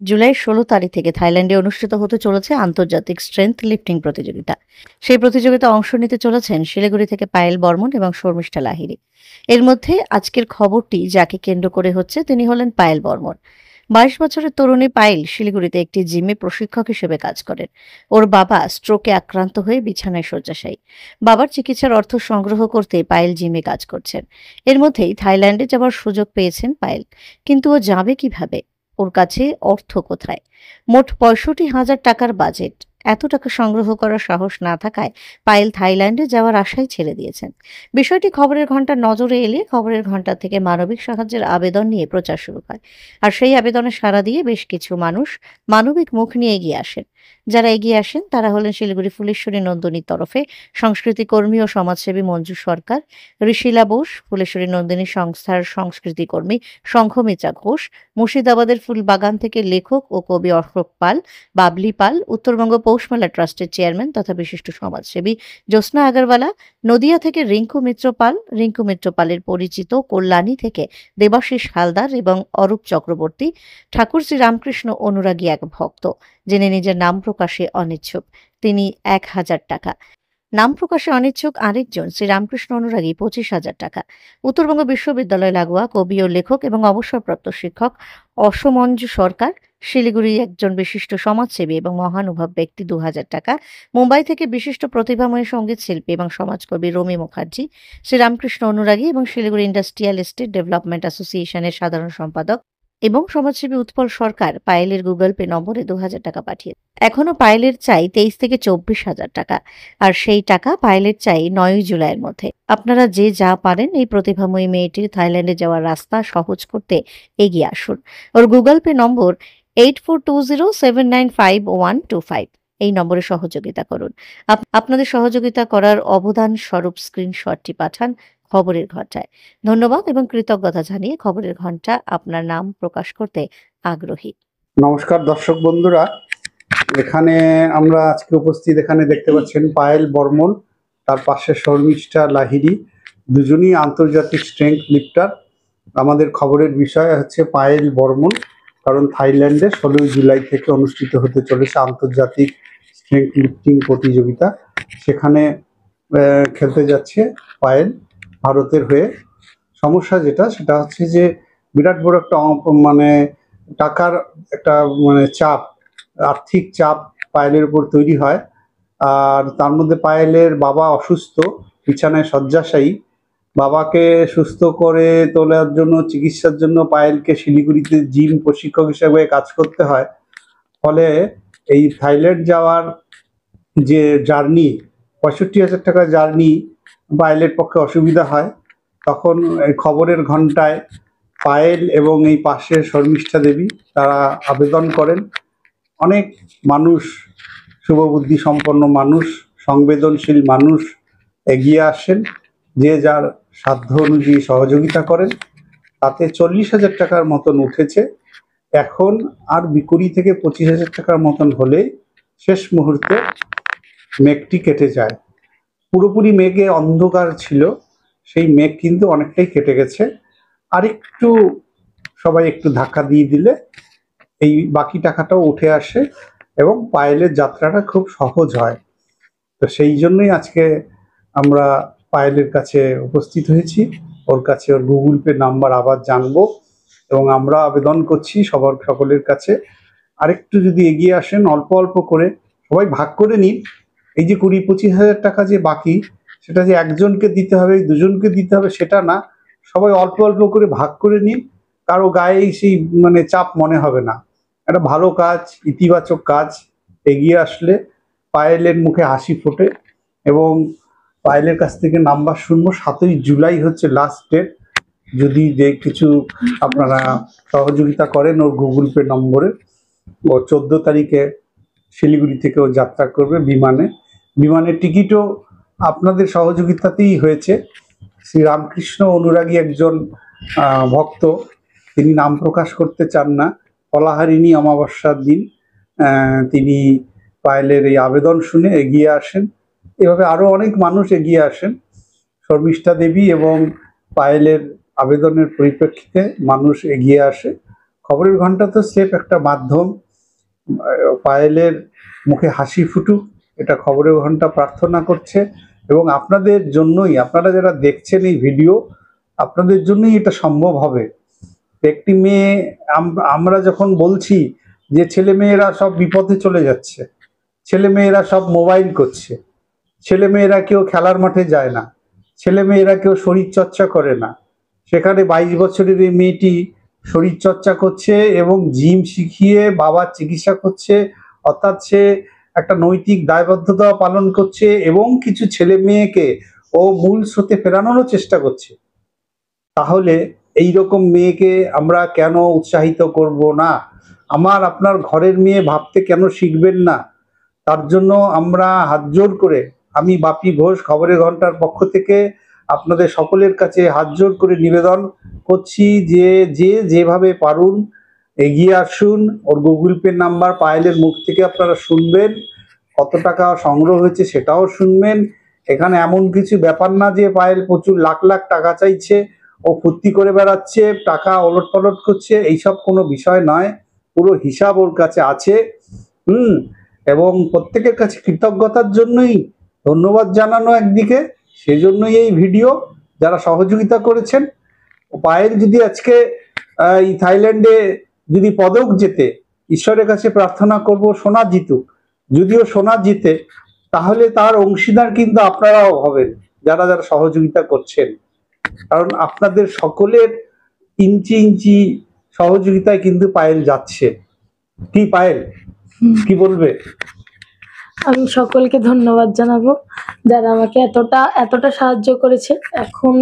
জুলাই ১৬ তারিখ থেকে থাইল্যান্ডে অনুষ্ঠিত হতে চলেছে আন্তর্জাতিক স্ট্রেংথ লিফটিং প্রতিযোগিতা। সেই প্রতিযোগিতায় অংশ নিতে চলেছেন শিলিগুড়ি থেকে পায়েল বর্মন এবং শর্মিষ্ঠা লাহিড়ী। এর মধ্যে আজকের খবরটি যাকে কেন্দ্র করে হচ্ছে তিনি হলেন পায়েল বর্মন। ২২ বছরের তরুণী পায়েল শিলিগুড়িতে একটি জিমে প্রশিক্ষক হিসেবে কাজ করেন। ওর বাবা স্ট্রোকে আক্রান্ত হয়ে বিছানায় শয্যাশায়ী। বাবার চিকিৎসার অর্থ সংগ্রহ করতে পায়েল জিমে কাজ করছেন। এর মধ্যেই থাইল্যান্ডে যাওয়ার সুযোগ পেয়েছেন পায়েল। কিন্তু ও যাবে কিভাবে? ওর কাছে অর্থ কোথায়? মোট ৬৫,০০০ টাকার বাজেট। এত টাকা সংগ্রহ করার সাহস না থাকায় পায়েল থাইল্যান্ডে যাওয়ার আশাই ছেড়ে দিয়েছেন। বিষয়টি খবরের ঘণ্টার নজরে এলে খবরের ঘণ্টা থেকে মানবিক সাহায্যের আবেদন নিয়ে প্রচার শুরু হয়। আর সেই আবেদনে সাড়া দিয়ে বেশ কিছু মানুষ মানবিক মুখ নিয়ে এগিয়ে আসেন। যারা এগিয়ে আসেন তারা হলেন শিলিগুড়ি ফুলেশ্বরী নন্দিনীর তরফে সংস্কৃতি কর্মী ও সমাজসেবী মঞ্জু সরকার, ঋষিলা বোস, ফুলেশ্বরী নন্দিনী সংস্থার সংস্কৃতি কর্মী সংঘমিত্রা ঘোষ, মুর্শিদাবাদের ফুলবাগান থেকে লেখক ও কবি অশোক পাল, বাবলি পাল, উত্তরবঙ্গ পৌষমেলা ট্রাস্টের চেয়ারম্যান তথা বিশিষ্ট সমাজসেবী জ্যোৎস্না আগরওয়ালা, নদিয়া থেকে রিঙ্কু মিত্র পাল, রিঙ্কু মিত্র পালের পরিচিত কল্যাণী থেকে দেবাশিস হালদার এবং অরূপ চক্রবর্তী, ঠাকুর শ্রী রামকৃষ্ণ অনুরাগী এক ভক্ত, যিনি নিজের নাম প্রকাশে অনিচ্ছুক, তিনি ১,০০০ টাকা। নাম প্রকাশে অনিচ্ছুক আরেকজন শ্রীরামকৃষ্ণ অনুরাগী ২৫,০০০ টাকা। উত্তরবঙ্গ বিশ্ববিদ্যালয় লাগোয়া কবি ও লেখক এবং অবসরপ্রাপ্ত শিক্ষক অসমঞ্জু সরকার, শিলিগুড়ির একজন বিশিষ্ট সমাজসেবী এবং মহানুভব ব্যক্তি ২,০০০ টাকা, মুম্বাই থেকে বিশিষ্ট প্রতিভাময়ী সঙ্গীত শিল্পী এবং সমাজকর্মী রমি মুখার্জি, শ্রীরামকৃষ্ণ অনুরাগী এবং শিলিগুড়ি ইন্ডাস্ট্রিয়াল এস্টেট ডেভেলপমেন্ট অ্যাসোসিয়েশনের সাধারণ সম্পাদক এবং সমাজসেবী উৎপল সরকার পায়েলের গুগল পে নম্বরে ২,০০০ টাকা পাঠিয়ে। এখনো পায়েলের চাই ২৩ থেকে ২৪,০০০ টাকা। আর সেই টাকা পায়েলের চাই ৯ জুলাইয়ের মধ্যে। আপনারা যে যা পারেন এই প্রতিভাময়ী মেয়েটির থাইল্যান্ডে যাওয়ার রাস্তা সহজ করতে এগিয়ে আসুন। ওর গুগল পে নম্বর 8420795125। এই নম্বরে সহযোগিতা করুন। আপনাদের সহযোগিতা করার অবদান স্বরূপ স্ক্রিনশটটি পাঠান খবরের ঘণ্টায়। ধন্যবাদ এবং কৃতজ্ঞতা জানিয়ে খবরের ঘণ্টা আপনার নাম প্রকাশ করতে আগ্রহী। নমস্কার দর্শক বন্ধুরা, এখানে আমরা আজকে উপস্থিত, এখানে দেখতে পাচ্ছেন পায়েল বর্মন, তার পাশে শর্মিষ্ঠা লাহিড়ী, দুজনই আন্তর্জাতিক স্ট্রেংথ লিফটার। আমাদের খবরের বিষয় হচ্ছে পায়েল বর্মন, কারণ থাইল্যান্ডে ১৬ জুলাই থেকে অনুষ্ঠিত হতে চলেছে আন্তর্জাতিক স্ট্রেংথ লিফটিং প্রতিযোগিতা। সেখানে খেলতে যাচ্ছে পায়েল ভারতের হয়ে। সমস্যা সেটা হচ্ছে যে বিরাট বড় একটা টাকার একটা চাপ, আর্থিক চাপ পায়েলের উপর তৈরি হয়। আর তার মধ্যে পায়েলের বাবা অসুস্থ, বিছানায় শয্যাশায়ী। বাবাকে সুস্থ করে তোলার জন্য, চিকিৎসার জন্য পায়েলকে শিলিগুড়িতে জিম প্রশিক্ষক হিসেবে কাজ করতে হয়। ফলে এই থাইল্যান্ড যাওয়ার যে জার্নি, ৬৫,০০০ টাকা জার্নি পায়েলের পক্ষে অসুবিধা হয়। তখন এই খবরের ঘণ্টায় পায়েল এবং এই পাশের শর্মিষ্ঠা দেবী তারা আবেদন করেন। অনেক মানুষ, শুভবুদ্ধি সম্পন্ন মানুষ, সংবেদনশীল মানুষ এগিয়ে আসেন, যে যার সাধ্য অনুযায়ী সহযোগিতা করেন। তাতে ৪০,০০০ টাকার মতন উঠেছে। এখন আর ২০ থেকে ২৫,০০০ টাকার মতন হলে শেষ মুহূর্তে মেঘটি কেটে যায়। পুরোপুরি মেঘে অন্ধকার ছিল, সেই মেঘ কিন্তু অনেকটাই কেটে গেছে। আরেকটু সবাই একটু ধাক্কা দিয়ে দিলে এই বাকি টাকাটাও উঠে আসে এবং পায়েলের যাত্রাটা খুব সহজ হয়। তো সেই জন্যই আজকে আমরা পায়েলের কাছে উপস্থিত হয়েছি। ওর কাছে ওর গুগল পে নাম্বার আবার জানবো এবং আমরা আবেদন করছি সকলের কাছে আরেকটু যদি এগিয়ে আসেন, অল্প অল্প করে সবাই ভাগ করে নিন। এই যে ২০-২৫,০০০ টাকা যে বাকি, সেটা যে একজনকে দিতে হবে, দুজনকে দিতে হবে সেটা না, সবাই অল্প অল্প করে ভাগ করে নিন। কারো গায়ে সেই চাপ মনে হবে না। একটা ভালো কাজ, ইতিবাচক কাজ এগিয়ে আসলে পায়েলের মুখে হাসি ফোটে। এবং পায়েলের কাছ থেকে নাম্বার শুনবো। ৭ই জুলাই হচ্ছে লাস্ট ডেট। যদি কিছু আপনারা সহযোগিতা করেন ওর গুগল পে নম্বরে, ও ১৪ তারিখে শিলিগুড়ি থেকে ও যাত্রা করবে বিমানের টিকিটও আপনাদের সহযোগিতাতেই হয়েছে। শ্রীরামকৃষ্ণ অনুরাগী একজন ভক্ত, তিনি নাম প্রকাশ করতে চান না, ফলাহারিণী অমাবস্যার দিন তিনি পায়েলের এই আবেদন শুনে এগিয়ে আসেন। এভাবে আরো অনেক মানুষ এগিয়ে আসেন। শর্মিষ্ঠা দেবী এবং পায়েলের আবেদনের পরিপ্রেক্ষিতে মানুষ এগিয়ে আসে। খবরের ঘন্টা তো স্রেফ একটা মাধ্যম। পায়েলের মুখে হাসি ফুটুক, এটা খবরের ঘন্টা প্রার্থনা করছে। এবং আপনাদের জন্যই, আপনারা যারা দেখছেন এই ভিডিও, আপনাদের জন্যই এটা সম্ভব হবে। একটি মেয়ে, আমরা যখন বলছি যে ছেলে মেয়েরা সব বিপথে চলে যাচ্ছে, ছেলে মেয়েরা সব মোবাইল করছে, ছেলে মেয়েরা কেউ খেলার মাঠে যায় না, ছেলে মেয়েরা কেউ শরীর চর্চা করে না, সেখানে 22 বছরের এই মেয়েটি শরীর চর্চা করছে এবং জিম শিখিয়ে বাবার চিকিৎসা করছে। অর্থাৎ সে একটা নৈতিক দায়বদ্ধতা পালন করছে এবং কিছু ছেলে মেয়েকে ও মূল স্রোতে ফেরানোরও চেষ্টা করছে। তাহলে এই রকম মেয়েকে আমরা কেন উৎসাহিত করব না? আমার আপনার ঘরের মেয়ে ভাবতে কেন শিখবেন না? তার জন্য আমরা হাত জোর করে, আমি বাপি ঘোষ খবরের ঘন্টার পক্ষ থেকে আপনাদের সকলের কাছে হাত জোর করে নিবেদন করছি যে যেভাবে পারুন এগিয়ে আসুন। ওর গুগল পে নাম্বার পায়েলের মুখ থেকে আপনারা শুনবেন, কত টাকা সংগ্রহ হয়েছে সেটাও শুনবেন। এখানে এমন কিছু ব্যাপার না যে পায়েল প্রচুর লাখ লাখ টাকা চাইছে, ও ফুর্তি করে বেড়াচ্ছে, টাকা ওলট পালট করছে, এইসব কোনো বিষয় নয়। পুরো হিসাব ওর কাছে আছে। এবং প্রত্যেকের কাছে কৃতজ্ঞতার জন্যই ধন্যবাদ জানানো একদিকে, সেজন্যই এই ভিডিও। যারা সহযোগিতা করেছেন, পায়েল যদি আজকে এই থাইল্যান্ডে যদি পদক জেতে, ঈশ্বরের কাছে প্রার্থনা করব সোনা জিতুক। যদিও সোনা জিতে, তাহলে তার অংশীদার কিন্তু আপনারাও হবেন, যারা যারা সহযোগিতা করছেন। কারণ আপনাদের সকলের ইঞ্চি ইঞ্চি সহযোগিতায় কিন্তু পায়েল যাচ্ছে। কি পায়েল, কি বলবে? আমি সকলকে ধন্যবাদ জানাবো যারা আমাকে এতটা সাহায্য করেছে। এখন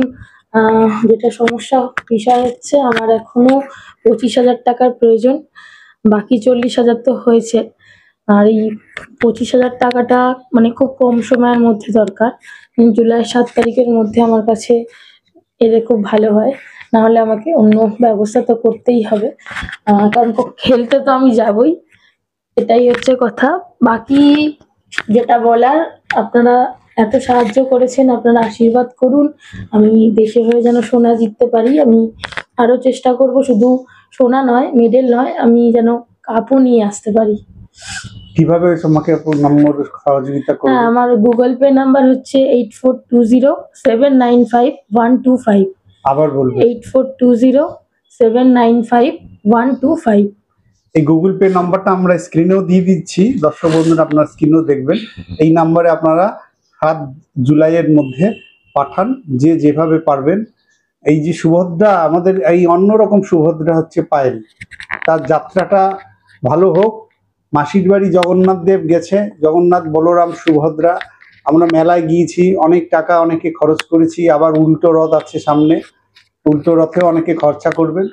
যেটা সমস্যা বিষয় হচ্ছে, আমার এখনো 25,000 টাকার প্রয়োজন, বাকি 40,000 তো হয়েছে। আর এই 25,000 টাকাটা মানে খুব কম সময়ের মধ্যে দরকার। জুলাই 7 তারিখের মধ্যে আমার কাছে এলে খুব ভালো হয়, না হলে আমাকে অন্য ব্যবস্থা তো করতেই হবে। কারণ খেলতে তো আমি যাবই, এটাই হচ্ছে কথা। বাকি যেটা বলার, আপনারা এত সাহায্য করেছেন, আপনারা আশীর্বাদ করুন আমি দেশের হয়ে যেন সোনা জিততে পারি। আমি আরো চেষ্টা করব, শুধু সোনা নয়, মেডেল নয়, আমি যেন কাপও নিয়ে আসতে পারি। কিভাবে তোমাকে নম্বর সহযোগিতা করবে? হ্যাঁ, আমার গুগল পে নাম্বার হচ্ছে 8420795125। আবার বলবো। 8420795125। এই গুগল পে নাম্বারটা আমরা স্ক্রিনেও দিয়ে দিচ্ছি, দর্শক বন্ধুরা আপনারা স্ক্রিনেও দেখবেন। এই নাম্বারে আপনারা 7 জুলাইয়ের মধ্যে পাঠান, যে যেভাবে পারবেন। এই যে সুভদ্রা, আমাদের এই অন্যরকম সুভদ্রা হচ্ছে পায়েল, তার যাত্রাটা ভালো হোক। মাসির বাড়ি জগন্নাথ দেব গেছে, জগন্নাথ বলরাম সুভদ্রা। আমরা মেলায় গিয়েছি, অনেক টাকা অনেকে খরচ করেছি। আবার উল্টো রথ আছে সামনে, উল্টো রথে অনেকে খরচা করবেন।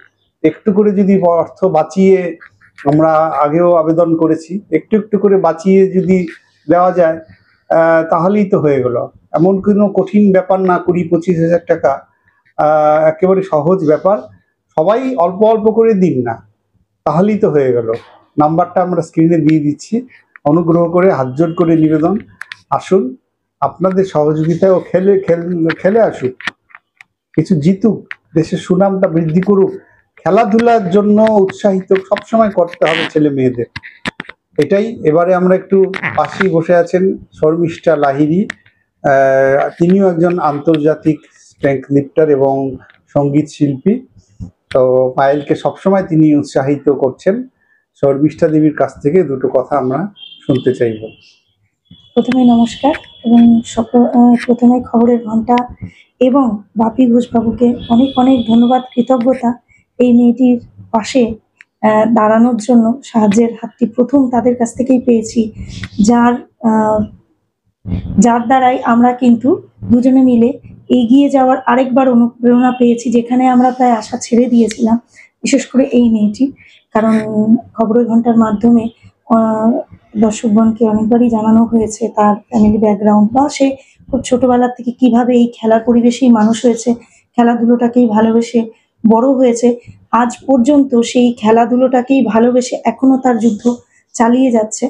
একটু করে যদি অর্থ বাঁচিয়ে, আমরা আগেও আবেদন করেছি, একটু একটু করে বাঁচিয়ে যদি দেওয়া যায় তাহলেই তো হয়ে গেল। এমন কোনো কঠিন ব্যাপার না, 20-25 হাজার টাকা একেবারে সহজ ব্যাপার। সবাই অল্প অল্প করে দিন না, তাহলেই তো হয়ে গেল। নাম্বারটা আমরা স্ক্রিনে দিয়ে দিচ্ছি, অনুগ্রহ করে হাত জোর করে নিবেদন, আসুন আপনাদের সহযোগিতায় ও খেলে আসুক, কিছু জিতুক, দেশের সুনামটা বৃদ্ধি করুক। খেলাধুলার জন্য উৎসাহিত সবসময় করতে হবে ছেলে মেয়েদের, এটাই। এবারে আমরা একটু পাশেই বসে আছেন শর্মিষ্ঠা লাহিড়ী, তিনিও একজন আন্তর্জাতিক স্ট্রেংথ লিফটার এবং সঙ্গীত শিল্পী। তো পায়েলকে সবসময় তিনি উৎসাহিত করছেন। শর্মিষ্ঠা দেবীর কাছ থেকে দুটো কথা আমরা শুনতে চাইব। প্রথমে নমস্কার, এবং প্রথমে খবরের ঘন্টা এবং বাপি ঘোষবাবুকে অনেক অনেক ধন্যবাদ, কৃতজ্ঞতা এই মেয়েটির পাশে দাঁড়ানোর জন্য। সাহায্যের হাতটি প্রথম তাদের কাছ থেকেই পেয়েছি, যার দ্বারাই আমরা কিন্তু দুজনে মিলে এগিয়ে যাওয়ার আরেকবার অনুপ্রেরণা পেয়েছি, যেখানে আমরা প্রায় আশা ছেড়ে দিয়েছিলাম, বিশেষ করে এই মেয়েটি। কারণ খবরের ঘন্টার মাধ্যমে দর্শকগণকে অনেকবারই জানানো হয়েছে তার ফ্যামিলি ব্যাকগ্রাউন্ড, বা সে খুব ছোটবেলা থেকে কিভাবে এই খেলার পরিবেশেই মানুষ হয়েছে, খেলাধুলোটাকেই ভালোবেসে বড় হয়েছে। আজ পর্যন্ত সেই খেলাধুলোটাকেই ভালোবেসে এখনো তার যুদ্ধ চালিয়ে যাচ্ছে।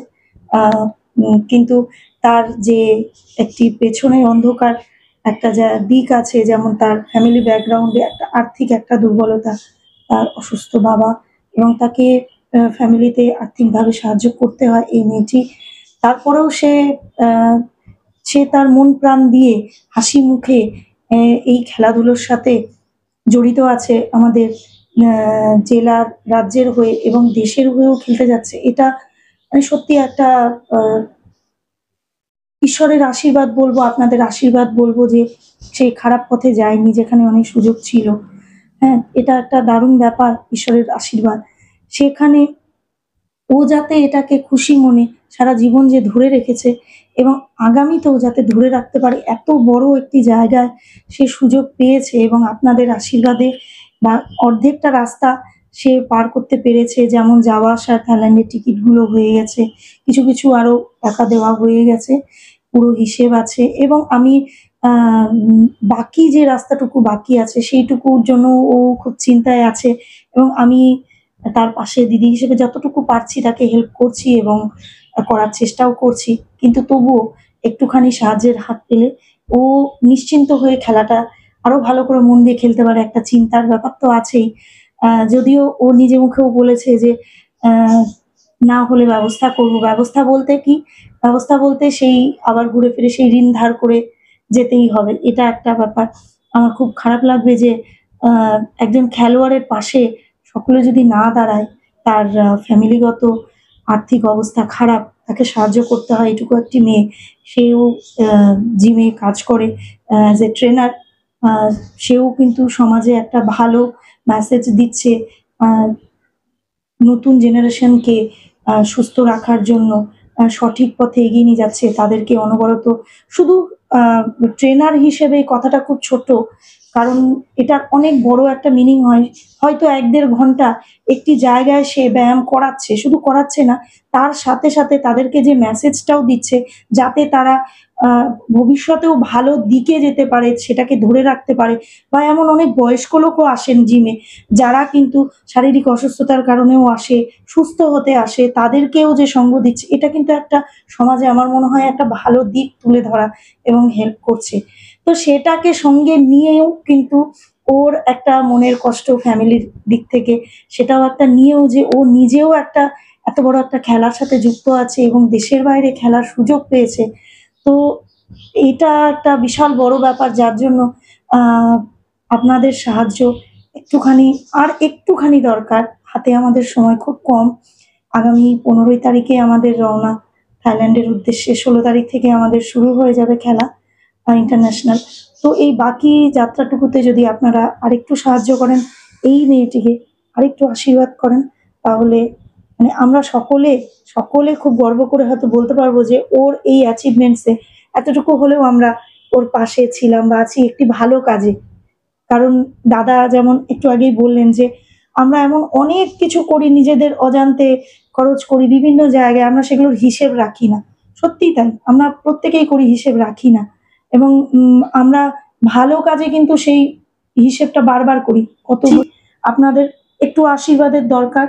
কিন্তু তার যে একটি পেছনে অন্ধকার একটা যা দিক আছে, যেমন তার ফ্যামিলি ব্যাকগ্রাউন্ডে একটা আর্থিক একটা দুর্বলতা, তার অসুস্থ বাবা, এবং তাকে ফ্যামিলিতে আর্থিকভাবে সাহায্য করতে হয় এই মেয়েটি। তারপরেও সে তার মন প্রাণ দিয়ে হাসি মুখে এই খেলাধুলোর সাথে জড়িত আছে, আমাদের জেলার, রাজ্যের হয়ে এবং দেশের হয়েও খেলতে যাচ্ছে। এটা মানে সত্যি একটা ঈশ্বরের আশীর্বাদ বলবো, আপনাদের আশীর্বাদ বলবো যে সে খারাপ পথে যায়নি, যেখানে অনেক সুযোগ ছিল। হ্যাঁ, এটা একটা দারুণ ব্যাপার, ঈশ্বরের আশীর্বাদ। সেখানে ও যাতে এটাকে খুশি মনে সারা জীবন যে ধরে রেখেছে এবং আগামীতেও যাতে ধরে রাখতে পারে, এত বড় একটি জায়গায় সে সুযোগ পেয়েছে এবং আপনাদের আশীর্বাদে বা অর্ধেকটা রাস্তা সে পার করতে পেরেছে। যেমন যাওয়া আসার থাইল্যান্ডের টিকিটগুলো হয়ে গেছে, কিছু কিছু আরো টাকা দেওয়া হয়ে গেছে, পুরো হিসেব আছে এবং আমি বাকি যে রাস্তাটুকু বাকি আছে সেইটুকুর জন্য ও খুব চিন্তায় আছে এবং আমি তার পাশে দিদি হিসেবে যতটুকু পারছি তাকে হেল্প করছি এবং করার চেষ্টাও করছি। কিন্তু তবুও একটুখানি সাহায্যের হাত পেলে ও নিশ্চিন্ত হয়ে খেলাটা আরো ভালো করে মন দিয়ে খেলতে পারে, একটা চিন্তার ব্যাপার তো আছেই। যদিও ও নিজে মুখেও বলেছে যে আ না হলে ব্যবস্থা করব। ব্যবস্থা বলতে কি? ব্যবস্থা বলতে সেই আবার ঘুরে ফিরে সেই ঋণ ধার করে যেতেই হবে। এটা একটা ব্যাপার। আমার খুব খারাপ লাগবে যে আ একজন খেলোয়াড়ের পাশে সকলে যদি না দাঁড়ায়, তার ফ্যামিলিগত আর্থিক অবস্থা খারাপ, তাকে সাহায্য করতে হয়, এটুকু একটি মেয়ে। সেও আ জিমে কাজ করে অ্যাজ এ ট্রেনার। আ সেও কিন্তু সমাজে একটা ভালো মেসেজ দিচ্ছে। আ নতুন জেনারেশনকে সুস্থ রাখার জন্য সঠিক পথে এগিয়ে নিয়ে যাচ্ছে। তাদেরকে অনবরত শুধু আ ট্রেনার হিসেবে এই কথাটা খুব ছোট। কারণ এটার অনেক বড় একটা মিনিং হয়। হয়তো ১-১.৫ ঘন্টা একটি জায়গায় সে ব্যায়াম করাচ্ছে। শুধু করাচ্ছে না, তার সাথে, সাথে তাদেরকে যে মেসেজটাও দিচ্ছে যাতে তারা আ ভবিষ্যতেও ভালো দিকে যেতে পারে, সেটাকে ধরে রাখতে পারে। বা এমন অনেক বয়স্ক লোকও আসেন জিমে, যারা কিন্তু শারীরিক অসুস্থতার কারণেও আসে, সুস্থ হতে আসে, তাদেরকেও যে সঙ্গ দিচ্ছে, এটা কিন্তু একটা সমাজে আমার মনে হয় একটা ভালো দিক তুলে ধরা এবং হেল্প করছে। তো সেটাকে সঙ্গে নিয়েও কিন্তু ওর একটা মনের কষ্ট ফ্যামিলির দিক থেকে, সেটাও একটা নিয়েও যে ও নিজেও একটা এত বড় একটা খেলার সাথে যুক্ত আছে এবং দেশের বাইরে খেলার সুযোগ পেয়েছে। তো এটা একটা বিশাল বড় ব্যাপার, যার জন্য আ আপনাদের সাহায্য একটুখানি দরকার। হাতে আমাদের সময় খুব কম। আগামী ১৫ই তারিখে আমাদের রওনা থাইল্যান্ডের উদ্দেশ্যে। ১৬ তারিখ থেকে আমাদের শুরু হয়ে যাবে খেলা ইন্টারন্যাশনাল। তো এই বাকি যাত্রাটুকুতে যদি আপনারা আরেকটু সাহায্য করেন, এই মেয়েটিকে আরেকটু আশীর্বাদ করেন, তাহলে মানে আমরা সকলে খুব গর্ব করে হয়তো বলতে পারবো যে ওর এই অ্যাচিভমেন্টস এ এতটুকু হলেও আমরা ওর পাশে ছিলাম বা আছি একটি ভালো কাজে। কারণ দাদা যেমন একটু আগেই বললেন যে, আমরা এমন অনেক কিছু করি, নিজেদের অজান্তে খরচ করি বিভিন্ন জায়গায়, আমরা সেগুলোর হিসেব রাখি না। সত্যিই তাই। আমরা প্রত্যেকেই করি, হিসেব রাখি না এবং আমরা ভালো কাজে কিন্তু সেই হিসেবটা বারবার করি। আপনাদের একটু আশীর্বাদের দরকার।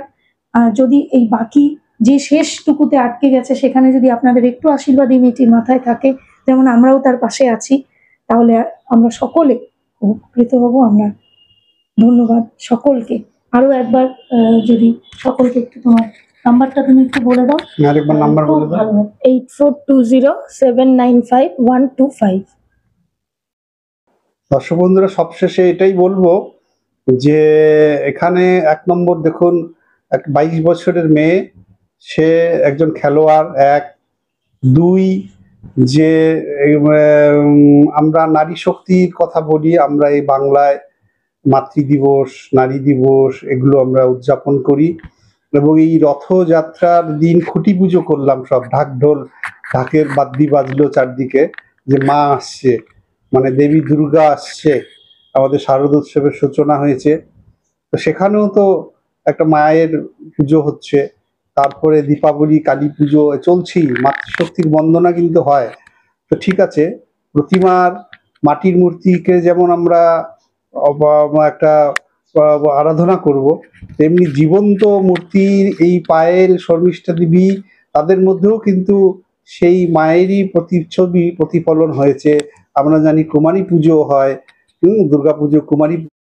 যদি এই বাকি যে শেষটুকুতে আটকে গেছে, সেখানে যদি আপনাদের একটু আশীর্বাদ এই মেয়েটির মাথায় থাকে, যেমন আমরাও তার পাশে আছি, তাহলে আমরা সকলে উপকৃত হব আমরা। ধন্যবাদ সকলকে। আরো একবার যদি সকলকে একটু তোমার নাম্বারটা তুমি একটু বলে দাও। আরেকবার নাম্বার খুব বলে দাও। ভালো হয়। 8420795125। দর্শক বন্ধুরা, সবশেষে এটাই বলবো যে এখানে ১ নম্বর দেখুন, এক ২২ বছরের মেয়ে, সে একজন খেলোয়াড়। ১, ২ যে আমরা নারী শক্তির কথা বলি, আমরা এই বাংলায় মাতৃ দিবস, নারী দিবস এগুলো আমরা উদযাপন করি এবং এই রথযাত্রার দিন খুঁটি পুজো করলাম, সব ঢাকের বাদ্যি বাজলো চারদিকে যে মা আসছে, মানে দেবী দুর্গা আসছে, আমাদের শারদোৎসবের সূচনা হয়েছে। তো সেখানেও তো একটা মায়ের পুজো হচ্ছে। তারপরে দীপাবলি, কালী পুজো চলছেই, মাতৃশক্তির বন্দনা কিন্তু হয়। তো ঠিক আছে, প্রতিমার মাটির মূর্তিকে যেমন আমরা একটা আরাধনা করব, তেমনি জীবন্ত মূর্তির এই পায়েল, শর্মিষ্ঠা দেবী, তাদের মধ্যেও কিন্তু সেই মায়েরই প্রতিচ্ছবি প্রতিফলন হয়েছে। আমরা জানি কুমারী পুজো হয়, দুর্গা পুজো কুমারী